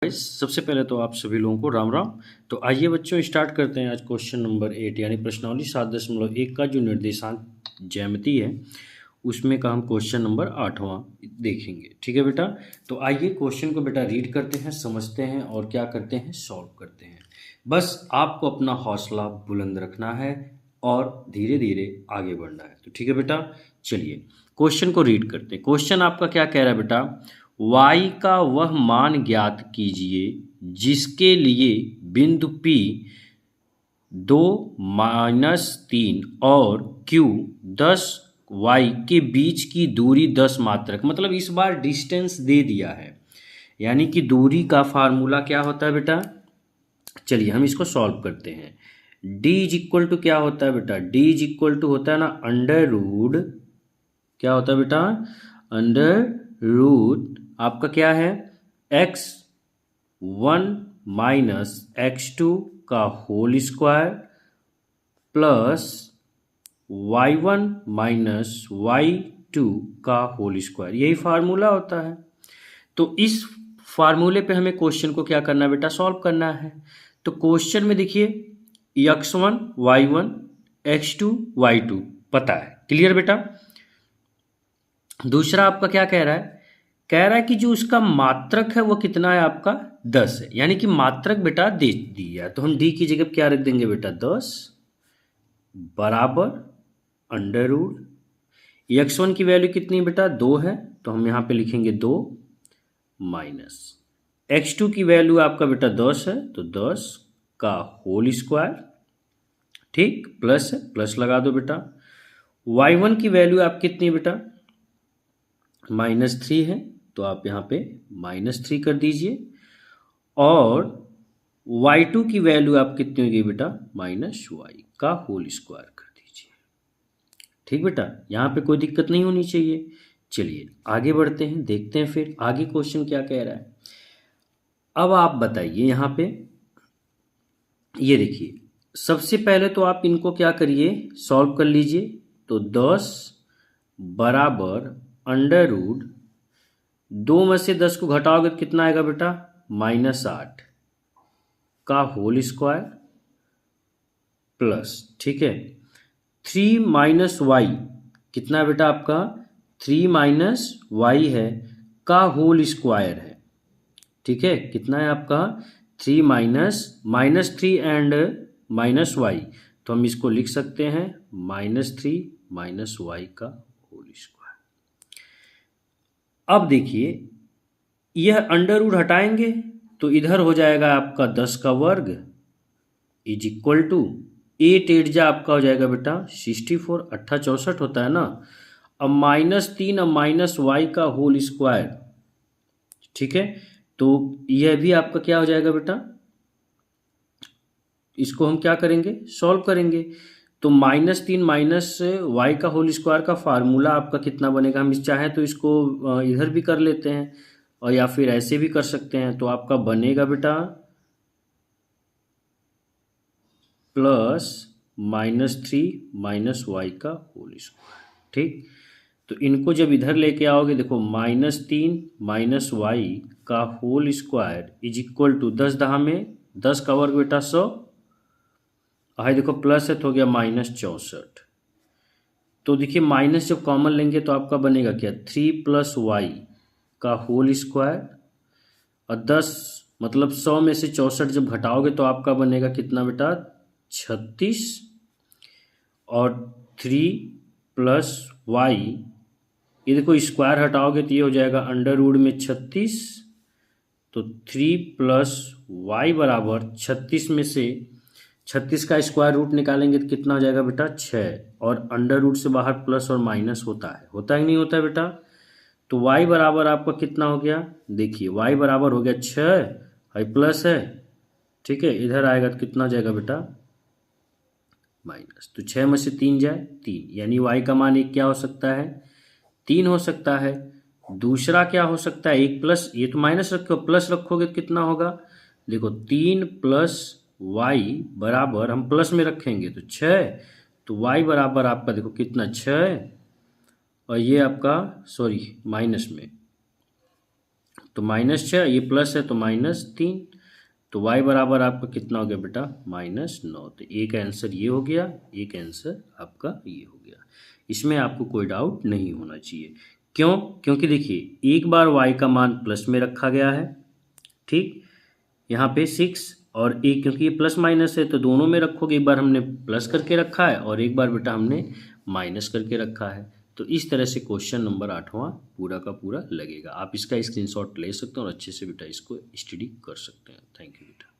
सबसे पहले तो आप सभी लोगों को राम राम। तो आइए बच्चों स्टार्ट करते हैं आज क्वेश्चन नंबर 8 यानी प्रश्नावली 7.1 का जो निर्देशांक ज्यामिति है उसमें का हम क्वेश्चन नंबर 8वां देखेंगे। ठीक है बेटा, तो आइए क्वेश्चन को बेटा रीड करते हैं, समझते हैं और क्या करते हैं, सॉल्व करते हैं। बस आपको अपना हौसला बुलंद रखना है और धीरे धीरे आगे बढ़ना है। तो ठीक है बेटा, चलिए क्वेश्चन को रीड करते हैं। क्वेश्चन आपका क्या कह रहा है बेटा, y का वह मान ज्ञात कीजिए जिसके लिए बिंदु P 2 - 3 और Q 10 y के बीच की दूरी 10 मात्रक, मतलब इस बार डिस्टेंस दे दिया है, यानी कि दूरी का फार्मूला क्या होता है बेटा। चलिए हम इसको सॉल्व करते हैं। d इज इक्वल टू क्या होता है बेटा, d इज इक्वल टू होता है ना अंडर रूट, क्या होता है बेटा, अंडर रूट आपका क्या है x1 - x2 का whole square plus y1 - y2 का होल स्क्वायर, यही फार्मूला होता है। तो इस फार्मूले पे हमें क्वेश्चन को क्या करना है बेटा, सॉल्व करना है। तो क्वेश्चन में देखिए x1 y1 x2 y2 पता है, क्लियर बेटा। दूसरा आपका क्या कह रहा है कि जो उसका मात्रक है वो कितना है आपका 10 है, यानी कि मात्रक बेटा दे दिया है। तो हम d की जगह क्या रख देंगे बेटा 10 बराबर अंडर रूट, x1 की वैल्यू कितनी बेटा 2 है, तो हम यहाँ पे लिखेंगे 2 माइनस x2 की वैल्यू आपका बेटा 10 है, तो 10 का होल स्क्वायर, ठीक, प्लस है, प्लस लगा दो बेटा। y1 की वैल्यू आप कितनी बेटा -3 है, तो आप यहाँ पे -3 कर दीजिए, और y2 की वैल्यू आप कितनी होगी बेटा -y का होल स्क्वायर कर दीजिए। ठीक बेटा, यहाँ पे कोई दिक्कत नहीं होनी चाहिए। चलिए आगे बढ़ते हैं, देखते हैं फिर आगे क्वेश्चन क्या कह रहा है। अब आप बताइए यहाँ पे, ये देखिए सबसे पहले तो आप इनको क्या करिए, सॉल्व कर लीजिए। तो 10 बराबर अंडर रूट, 2 में से 10 को घटाओगे तो कितना आएगा बेटा -8 का होल स्क्वायर प्लस, ठीक है, 3 - y कितना बेटा आपका 3 - y है का होल स्क्वायर है, ठीक है, कितना है आपका 3 -3 एंड -y, तो हम इसको लिख सकते हैं -3 - y का होल स्क्वायर। अब देखिए यह अंडर रूट हटाएंगे तो इधर हो जाएगा आपका 10 का वर्ग इज इक्वल टू 8 8 जा आपका हो जाएगा बेटा 64, 8 64 होता है ना। अब -3 अब -y का होल स्क्वायर, ठीक है, तो यह भी आपका क्या हो जाएगा बेटा, इसको हम क्या करेंगे, सॉल्व करेंगे। तो -3 -y का होल स्क्वायर का फार्मूला आपका कितना बनेगा, हम चाहें तो इसको इधर भी कर लेते हैं और या फिर ऐसे भी कर सकते हैं। तो आपका बनेगा बेटा प्लस -3 -y का होल स्क्वायर, ठीक। तो इनको जब इधर लेके आओगे, देखो -3 -y का whole square is equal to 10 दहा में 10 का वर्ग बेटा 100, हाई देखो प्लस है तो हो गया -64। तो देखिए माइनस जब कॉमन लेंगे तो आपका बनेगा क्या 3 + y का होल स्क्वायर, और 10 मतलब 100 में से 64 जब घटाओगे तो आपका बनेगा कितना बेटा 36, और 3 + y, ये देखो स्क्वायर हटाओगे तो ये हो जाएगा अंडर रूट में 36, तो 3 + y बराबर 36 में से 36 का स्क्वायर रूट निकालेंगे तो कितना हो जाएगा बेटा 6, और अंडर रूट से बाहर प्लस और माइनस होता है नहीं होता है बेटा। तो y बराबर आपका कितना हो गया, देखिए y बराबर हो गया 6, है प्लस है, ठीक है, इधर आएगा तो कितना हो जाएगा बेटा माइनस, तो 6 में से 3 जाए 3, यानी y का मान एक क्या हो सकता है 3 हो सकता है। दूसरा क्या हो सकता है 1 प्लस, ये तो माइनस रखो, प्लस रखोगे तो कितना होगा, देखो 3 + y बराबर हम प्लस में रखेंगे तो 6, तो y बराबर आपका देखो कितना 6, और ये आपका सॉरी माइनस में तो -6, ये प्लस है तो -3, तो y बराबर आपका कितना हो गया बेटा, -9। तो एक आंसर ये हो गया, एक आंसर आपका ये हो गया। इसमें आपको कोई डाउट नहीं होना चाहिए। क्यों? क्योंकि देखिए एक बार y का मान प्लस में रखा गया है, ठीक, यहाँ पे 6 और एक, क्योंकि ये प्लस माइनस है तो दोनों में रखोगे। एक बार हमने प्लस करके रखा है और एक बार बेटा हमने माइनस करके रखा है। तो इस तरह से क्वेश्चन नंबर 8वां पूरा का पूरा लगेगा। आप इसका स्क्रीनशॉट ले सकते हैं और अच्छे से बेटा इसको स्टडी कर सकते हैं। थैंक यू बेटा।